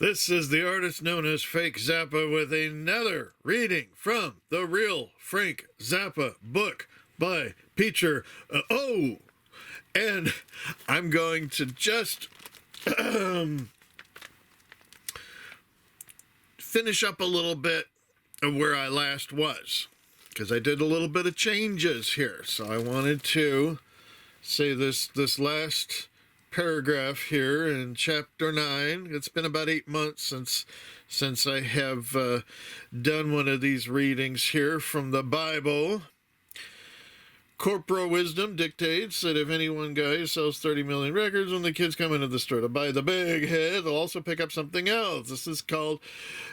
This is the artist known as Frank Zappa with another reading from the real Frank Zappa book by Peter O. And I'm going to just finish up a little bit of where I last was, because I did a little bit of changes here. So I wanted to say this last paragraph here in chapter 9. It's been about 8 months since I have done one of these readings here from the Bible. Corporal wisdom dictates that if any one guy sells 30 million records, when the kids come into the store to buy the big hit, they'll also pick up something else. This is called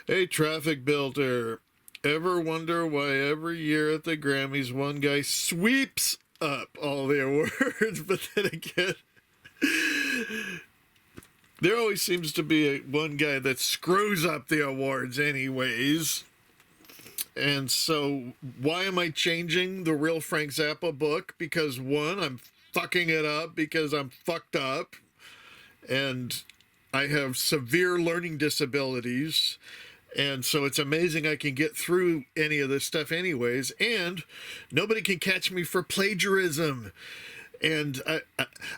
a traffic builder. Ever wonder why every year at the Grammys one guy sweeps up all the awards, but then again, there always seems to be one guy that screws up the awards anyways. And so why am I changing the real Frank Zappa book? Because one, I'm fucking it up because I'm fucked up and I have severe learning disabilities. And so it's amazing I can get through any of this stuff anyways. And nobody can catch me for plagiarism. And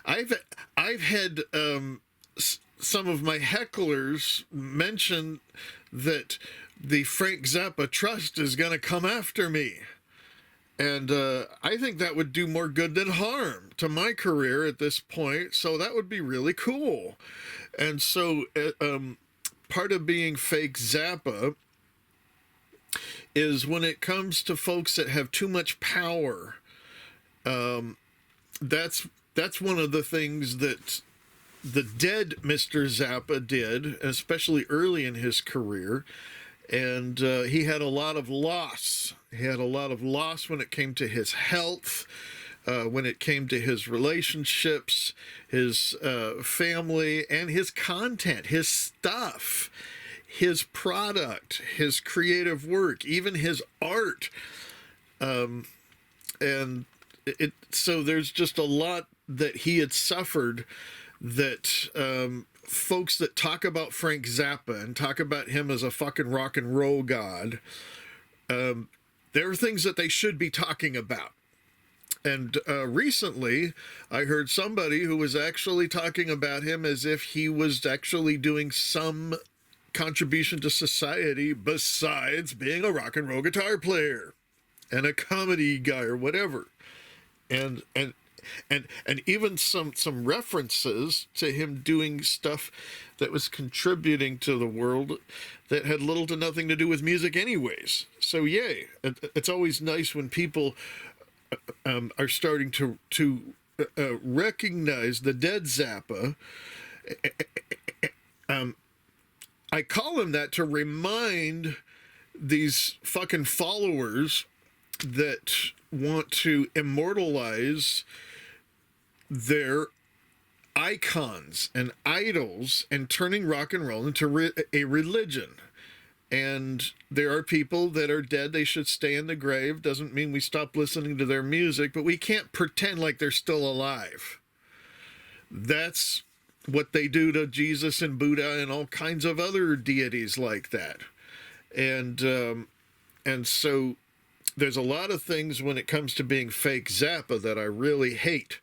I've had some of my hecklers mention that the Frank Zappa Trust is going to come after me. And I think that would do more good than harm to my career at this point. So that would be really cool. And so part of being fake Zappa is when it comes to folks that have too much power, that's one of the things that the dead Mr. Zappa did, especially early in his career. And he had a lot of loss. He had a lot of loss when it came to his health, when it came to his relationships, his family, and his content, his stuff, his product, his creative work, even his art. So there's just a lot that he had suffered that folks that talk about Frank Zappa and talk about him as a fucking rock and roll god, there are things that they should be talking about. And recently, I heard somebody who was actually talking about him as if he was actually doing some contribution to society besides being a rock and roll guitar player and a comedy guy or whatever. And even some references to him doing stuff that was contributing to the world that had little to nothing to do with music anyways. So yay. It's always nice when people are starting to recognize the dead Zappa. I call him that to remind these fucking followers that want to immortalize their icons and idols and turning rock and roll into a religion. And there are people that are dead. They should stay in the grave. Doesn't mean we stop listening to their music, but we can't pretend like they're still alive. That's what they do to Jesus and Buddha and all kinds of other deities like that. And so there's a lot of things when it comes to being fake Zappa that I really hate.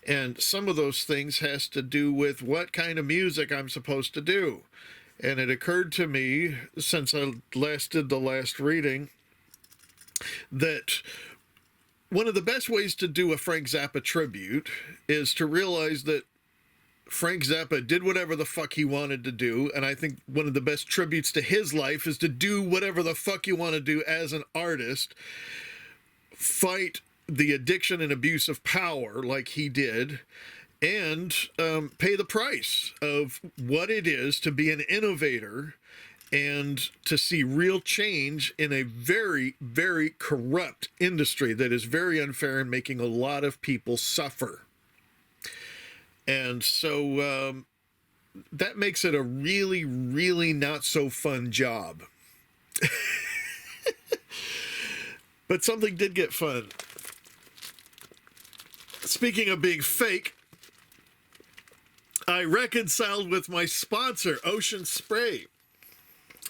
And some of those things has to do with what kind of music I'm supposed to do. And it occurred to me, since I last did the last reading, that one of the best ways to do a Frank Zappa tribute is to realize that Frank Zappa did whatever the fuck he wanted to do, and I think one of the best tributes to his life is to do whatever the fuck you want to do as an artist. Fight the addiction and abuse of power like he did, and pay the price of what it is to be an innovator and to see real change in a very, very corrupt industry that is very unfair and making a lot of people suffer. And so that makes it a really, really not so fun job. But something did get fun. Speaking of being fake, I reconciled with my sponsor, Ocean Spray.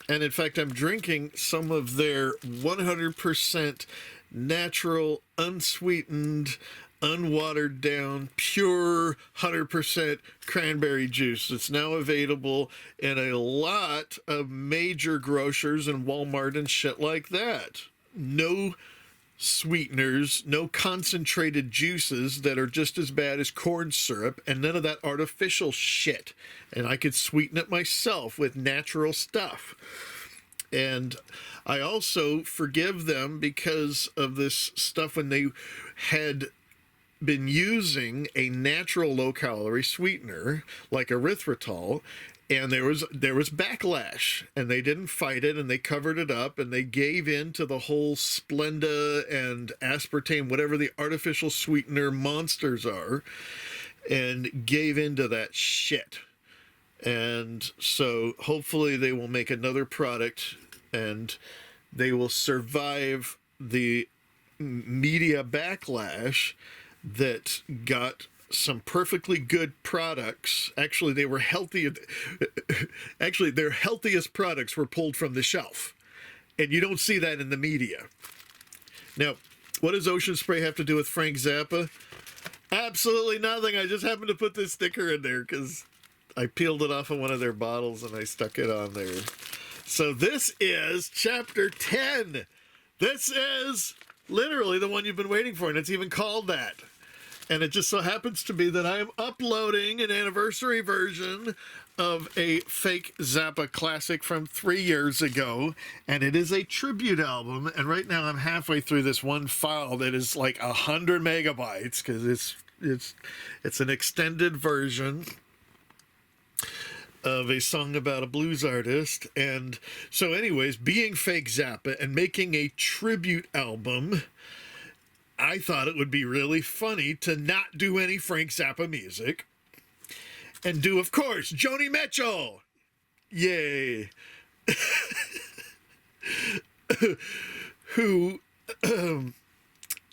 And in fact, I'm drinking some of their 100% natural, unsweetened, unwatered down, pure 100% cranberry juice. It's now available in a lot of major grocers and Walmart and shit like that. No sweeteners, no concentrated juices that are just as bad as corn syrup, and none of that artificial shit. And I could sweeten it myself with natural stuff. And I also forgive them because of this stuff when they had been using a natural low-calorie sweetener like erythritol, and there was backlash, and they didn't fight it, and they covered it up, and they gave in to the whole Splenda and aspartame, whatever the artificial sweetener monsters are, and gave into that shit. And so hopefully they will make another product and they will survive the media backlash that got some perfectly good products. Actually, they were healthy. Actually, their healthiest products were pulled from the shelf. And you don't see that in the media. Now, what does Ocean Spray have to do with Frank Zappa? Absolutely nothing. I just happened to put this sticker in there because I peeled it off of one of their bottles and I stuck it on there. So this is chapter 10. This is literally the one you've been waiting for, and it's even called that. And it just so happens to be that I am uploading an anniversary version of a fake Zappa classic from 3 years ago, and it is a tribute album. And right now I'm halfway through this one file that is like 100 megabytes because it's an extended version of a song about a blues artist. And so anyways, being fake Zappa and making a tribute album, I thought it would be really funny to not do any Frank Zappa music and do, of course, Joni Mitchell. Yay. Who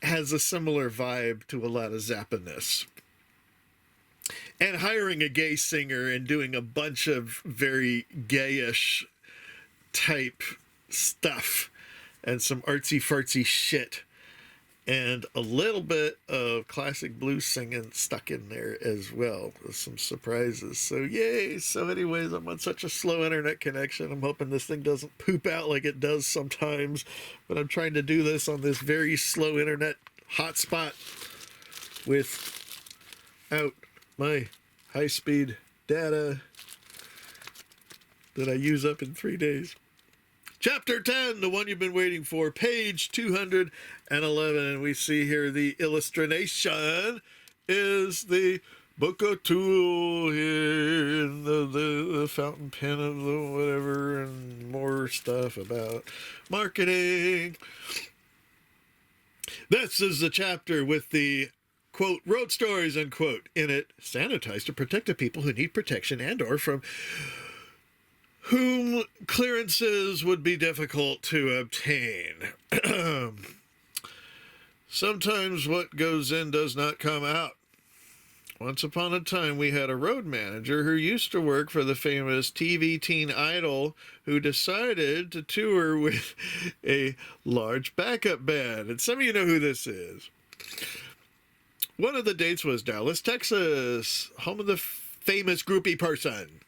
has a similar vibe to a lot of Zappa-ness. And hiring a gay singer and doing a bunch of very gayish type stuff and some artsy-fartsy shit. And a little bit of classic blues singing stuck in there as well with some surprises. So yay. So anyways, I'm on such a slow internet connection. I'm hoping this thing doesn't poop out like it does sometimes. But I'm trying to do this on this very slow internet hotspot without my high-speed data that I use up in 3 days. Chapter 10, the one you've been waiting for, page 211, and we see here the illustration is the Book O'Toole here, and the fountain pen of the whatever, and more stuff about marketing. This is the chapter with the quote, road stories, unquote, in it, sanitized to protect the people who need protection and or from whom clearances would be difficult to obtain. Sometimes what goes in does not come out. Once upon a time, we had a road manager who used to work for the famous TV teen idol who decided to tour with a large backup band. And some of you know who this is. One of the dates was Dallas, Texas, home of the famous groupie person.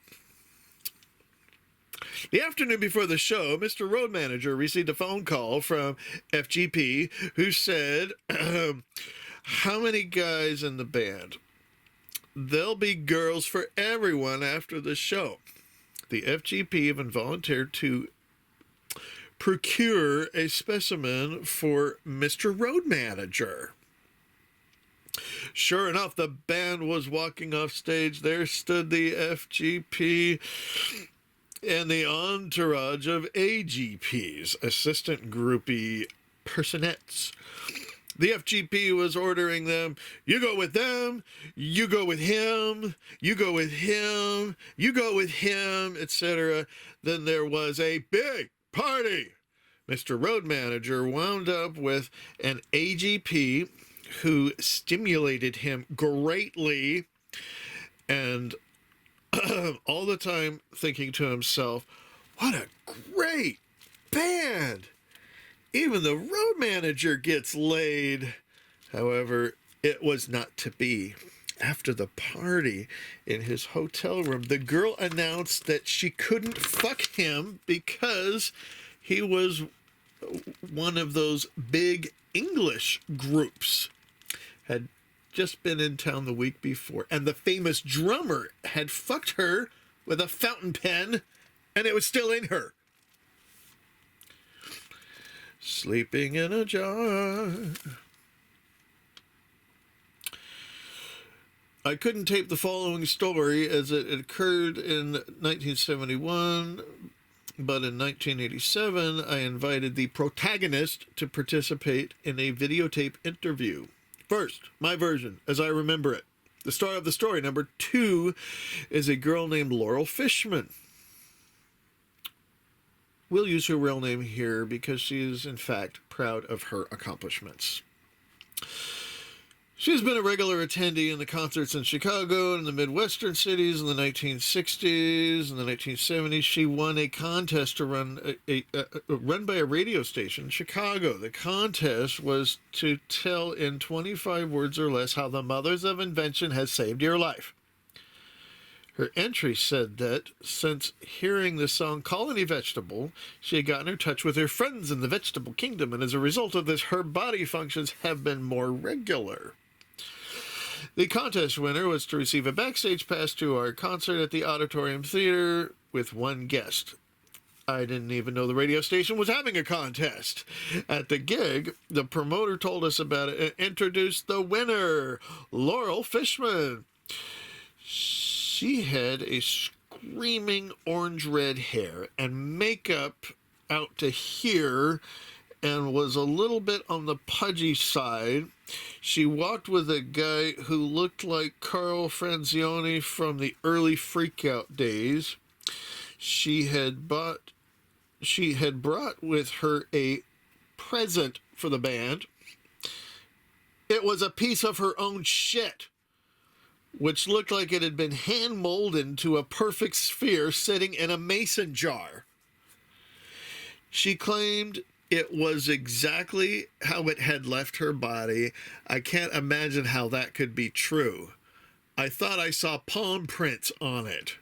The afternoon before the show, Mr. Road Manager received a phone call from FGP who said, how many guys in the band? There'll be girls for everyone after the show. The FGP even volunteered to procure a specimen for Mr. Road Manager. Sure enough, the band was walking off stage. There stood the FGP and the entourage of AGPs, assistant groupie personettes. The FGP was ordering them, you go with them, you go with him, you go with him, you go with him, etc. Then there was a big party. Mr. Road Manager wound up with an AGP who stimulated him greatly, and all the time thinking to himself, what a great band! Even the road manager gets laid. However, it was not to be. After the party in his hotel room, the girl announced that she couldn't fuck him because he was one of those big English groups. Had just been in town the week before, and the famous drummer had fucked her with a fountain pen, and it was still in her. Sleeping in a jar. I couldn't tape the following story as it occurred in 1971, but in 1987 I invited the protagonist to participate in a videotape interview. First, my version, as I remember it. The star of the story, number 2, is a girl named Laurel Fishman. We'll use her real name here because she is, in fact, proud of her accomplishments. She's been a regular attendee in the concerts in Chicago and the Midwestern cities in the 1960s and the 1970s. She won a contest to run by a radio station in Chicago. The contest was to tell in 25 words or less how the mothers of invention has saved your life. Her entry said that since hearing the song Colony Vegetable, she had gotten in touch with her friends in the vegetable kingdom, and as a result of this, her body functions have been more regular. The contest winner was to receive a backstage pass to our concert at the Auditorium Theater with one guest. I didn't even know the radio station was having a contest. At the gig, the promoter told us about it and introduced the winner, Laurel Fishman. She had a screaming orange-red hair and makeup out to here and was a little bit on the pudgy side. She walked with a guy who looked like Carl Franzioni from the early Freakout days. She had brought with her a present for the band. It was a piece of her own shit, which looked like it had been hand-molded into a perfect sphere sitting in a mason jar. She claimed it was exactly how it had left her body. I can't imagine how that could be true. I thought I saw palm prints on it.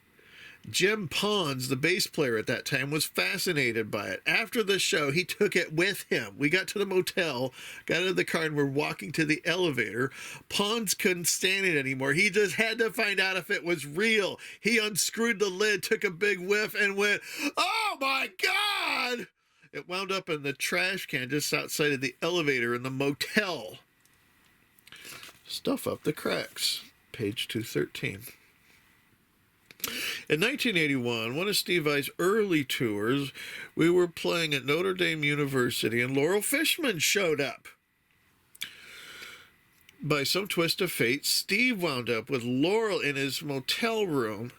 Jim Pons, the bass player at that time, was fascinated by it. After the show, he took it with him. We got to the motel, got into the car, and we're walking to the elevator. Pons couldn't stand it anymore. He just had to find out if it was real. He unscrewed the lid, took a big whiff, and went, "Oh my God!" It wound up in the trash can just outside of the elevator in the motel. Stuff up the cracks. Page 213. In 1981, one of Steve Vai's early tours, we were playing at Notre Dame University, and Laurel Fishman showed up. By some twist of fate, Steve wound up with Laurel in his motel room.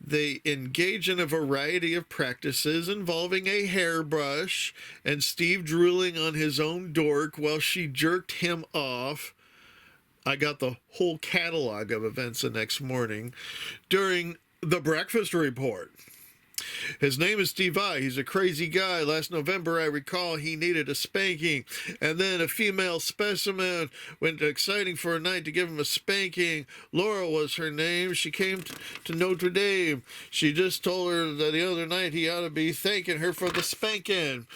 They engage in a variety of practices involving a hairbrush and Steve drooling on his own dork while she jerked him off. I got the whole catalog of events the next morning during the breakfast report. His name is Steve Vai. He's a crazy guy. Last November, I recall, he needed a spanking. And then a female specimen went exciting for a night to give him a spanking. Laura was her name. She came to Notre Dame. She just told her that the other night he ought to be thanking her for the spanking.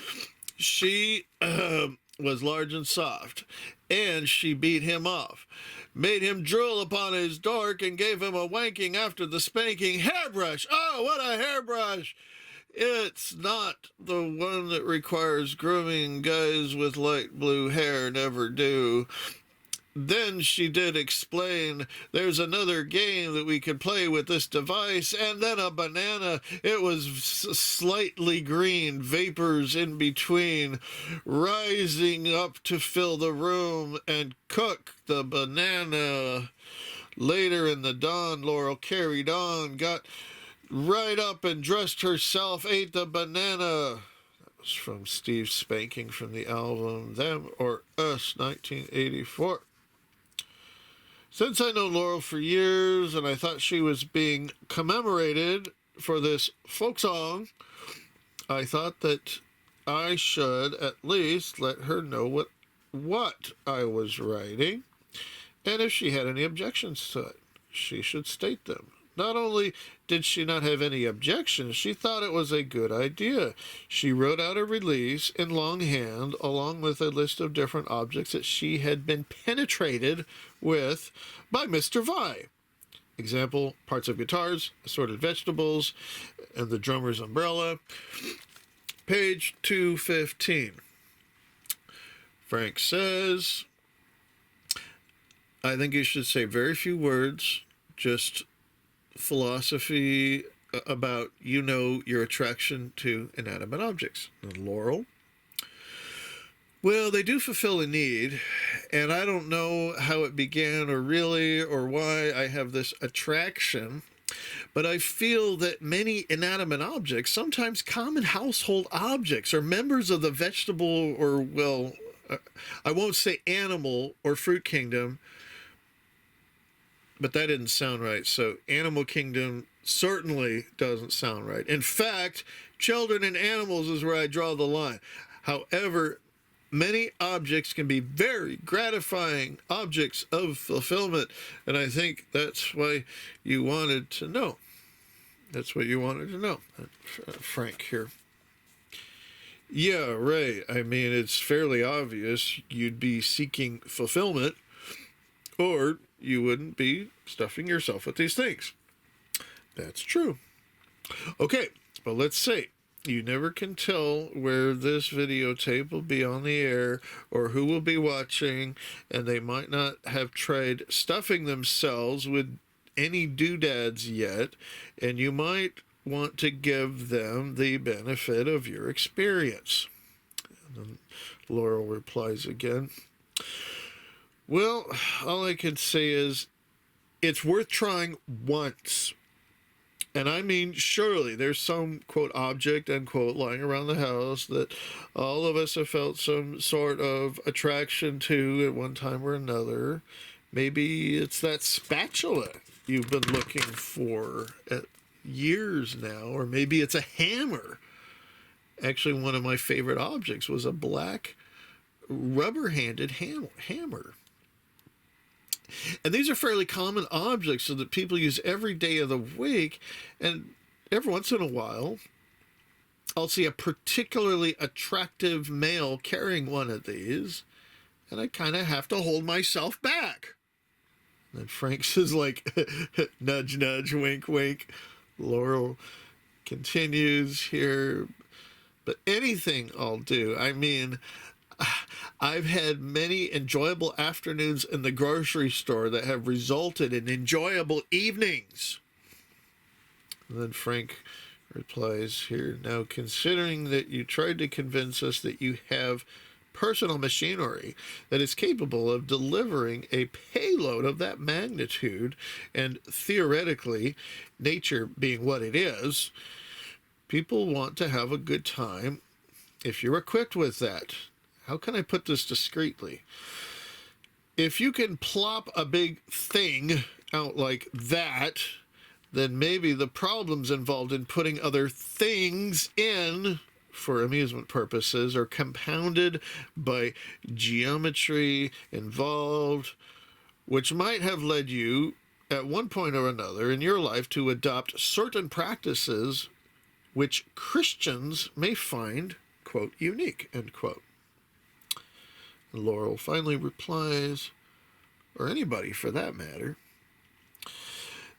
She was large and soft, and she beat him off. Made him drool upon his dork and gave him a wanking after the spanking. Hairbrush! Oh, what a hairbrush! It's not the one that requires grooming. Guys with light blue hair never do. Then she did explain there's another game that we could play with this device, and then a banana. It was slightly green, vapors in between, rising up to fill the room and cook the banana. Later in the dawn, Laurel carried on, got right up and dressed herself, ate the banana. That was from Steve's spanking from the album Them or Us, 1984. Since I know Laurel for years and I thought she was being commemorated for this folk song, I thought that I should at least let her know what I was writing, and if she had any objections to it, she should state them. Not only did she not have any objections, she thought it was a good idea. She wrote out a release in longhand along with a list of different objects that she had been penetrated with by Mr. Vi. Example, parts of guitars, assorted vegetables, and the drummer's umbrella. Page 215. Frank says, I think you should say very few words, just philosophy about, your attraction to inanimate objects. And Laurel, well, they do fulfill a need, and I don't know how it began or why I have this attraction, but I feel that many inanimate objects, sometimes common household objects, are members of the vegetable or, I won't say animal or fruit kingdom, but that didn't sound right. So animal kingdom certainly doesn't sound right. In fact, children and animals is where I draw the line. However, many objects can be very gratifying objects of fulfillment, and I think that's why you wanted to know. That's what you wanted to know, Frank here. Yeah, right. I mean, it's fairly obvious you'd be seeking fulfillment, or you wouldn't be stuffing yourself with these things. That's true. Okay, but let's say you never can tell where this videotape will be on the air or who will be watching, and they might not have tried stuffing themselves with any doodads yet, and you might want to give them the benefit of your experience. And then Laurel replies again, well, all I can say is it's worth trying once. And I mean, surely there's some, quote, object, unquote, lying around the house that all of us have felt some sort of attraction to at one time or another. Maybe it's that spatula you've been looking for at years now, or maybe it's a hammer. Actually, one of my favorite objects was a black rubber-handed hammer. And these are fairly common objects so that people use every day of the week, and every once in a while I'll see a particularly attractive male carrying one of these, and I kind of have to hold myself back. And then Frank says, like, nudge, nudge, wink, wink. Laurel continues here, but anything I'll do. I mean, I've had many enjoyable afternoons in the grocery store that have resulted in enjoyable evenings. And then Frank replies here, now considering that you tried to convince us that you have personal machinery that is capable of delivering a payload of that magnitude, and theoretically, nature being what it is, people want to have a good time if you're equipped with that. How can I put this discreetly? If you can plop a big thing out like that, then maybe the problems involved in putting other things in for amusement purposes are compounded by geometry involved, which might have led you at one point or another in your life to adopt certain practices which Christians may find, quote, unique, end quote. Laurel finally replies, or anybody for that matter,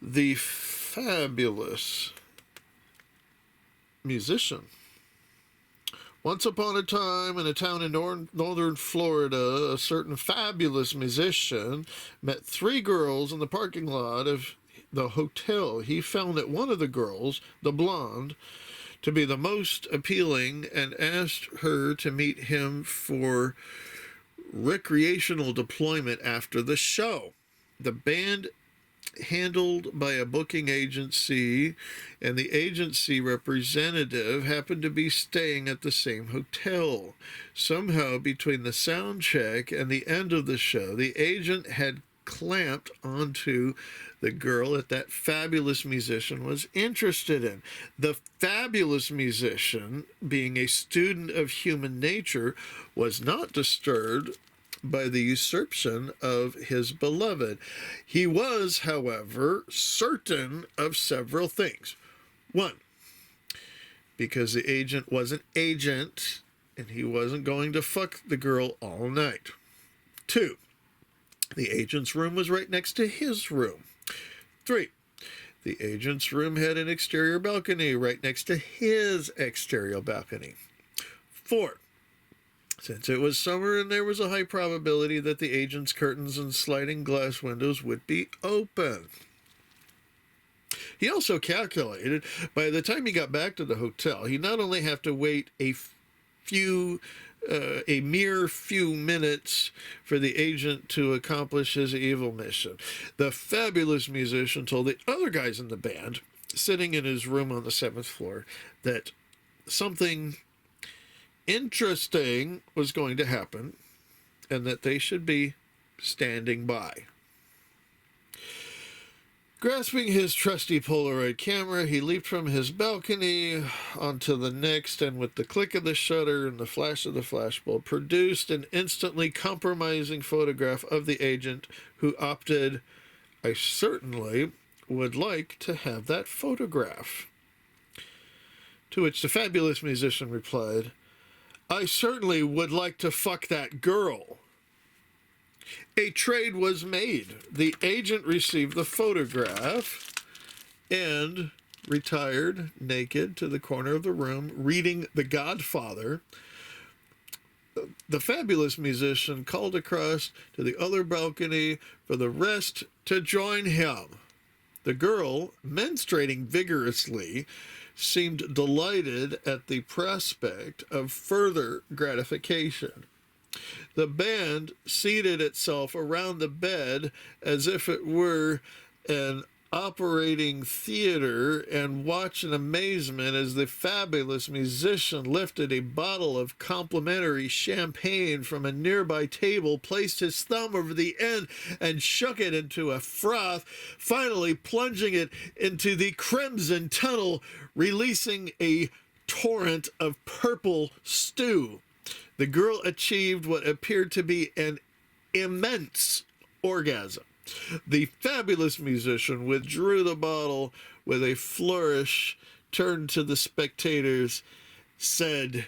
the fabulous musician. Once upon a time, in a town in northern Florida, a certain fabulous musician met 3 girls in the parking lot of the hotel. He found that one of the girls, the blonde, to be the most appealing and asked her to meet him for recreational deployment after the show. The band handled by a booking agency, and the agency representative happened to be staying at the same hotel. Somehow, between the sound check and the end of the show, the agent had clamped onto the girl that fabulous musician was interested in. The fabulous musician, being a student of human nature, was not disturbed by the usurpation of his beloved. He was, however, certain of several things. One, because the agent was an agent and he wasn't going to fuck the girl all night. Two, the agent's room was right next to his room. Three, the agent's room had an exterior balcony right next to his exterior balcony. Four, since it was summer and there was a high probability that the agent's curtains and sliding glass windows would be open. He also calculated by the time he got back to the hotel, he'd not only have to wait a mere few minutes for the agent to accomplish his evil mission. The fabulous musician told the other guys in the band, sitting in his room on the 7th floor, that something interesting was going to happen and that they should be standing by. Grasping his trusty Polaroid camera, he leaped from his balcony onto the next, and with the click of the shutter and the flash of the flashbulb, produced an instantly compromising photograph of the agent, who opted, "I certainly would like to have that photograph." To which the fabulous musician replied, "I certainly would like to fuck that girl." A trade was made. The agent received the photograph and retired naked to the corner of the room, reading The Godfather. The fabulous musician called across to the other balcony for the rest to join him. The girl, menstruating vigorously, seemed delighted at the prospect of further gratification. The band seated itself around the bed as if it were an operating theater and watched in amazement as the fabulous musician lifted a bottle of complimentary champagne from a nearby table, placed his thumb over the end, and shook it into a froth, finally plunging it into the crimson tunnel, releasing a torrent of purple stew. The girl achieved what appeared to be an immense orgasm. The fabulous musician withdrew the bottle with a flourish, turned to the spectators, said,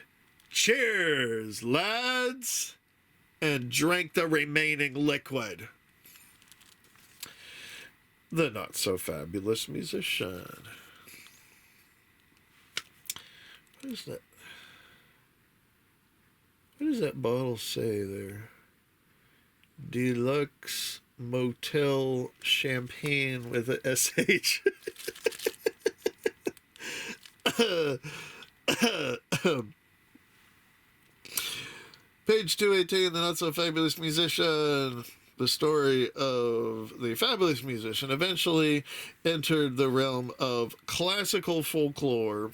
"Cheers, lads," and drank the remaining liquid. The not-so-fabulous musician. What is that? What does that bottle say there? Deluxe Motel Champagne with a SH. Page 218, The Not-So-Fabulous Musician. The story of the fabulous musician eventually entered the realm of classical folklore.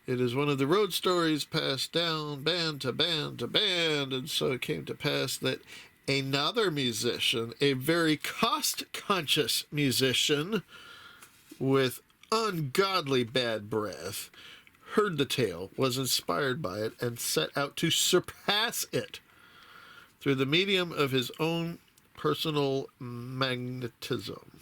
It is one of the road stories passed down band to band to band, and so it came to pass that another musician, a very cost-conscious musician with ungodly bad breath, heard the tale, was inspired by it, and set out to surpass it through the medium of his own personal magnetism.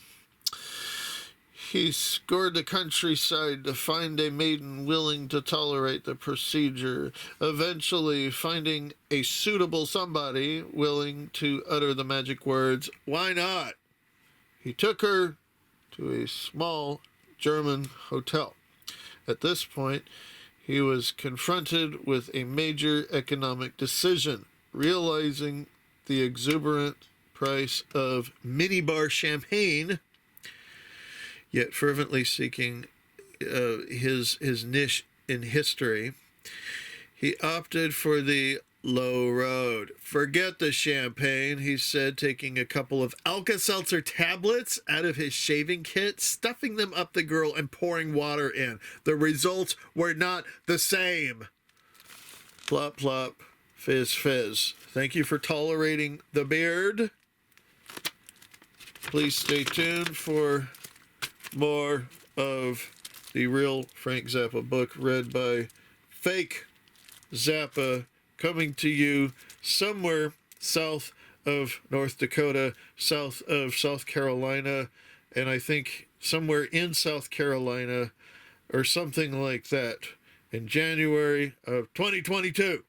He scoured the countryside to find a maiden willing to tolerate the procedure, eventually finding a suitable somebody willing to utter the magic words, "Why not?" He took her to a small German hotel. At this point, he was confronted with a major economic decision, realizing the exuberant price of minibar champagne, yet fervently seeking his niche in history. He opted for the low road. "Forget the champagne," he said, taking a couple of Alka-Seltzer tablets out of his shaving kit, stuffing them up the girl, and pouring water in. The results were not the same. Plop, plop, fizz, fizz. Thank you for tolerating the beard. Please stay tuned for more of the real Frank Zappa book read by fake Zappa, coming to you somewhere south of North Dakota, south of South Carolina, and I think somewhere in South Carolina or something like that in January of 2022.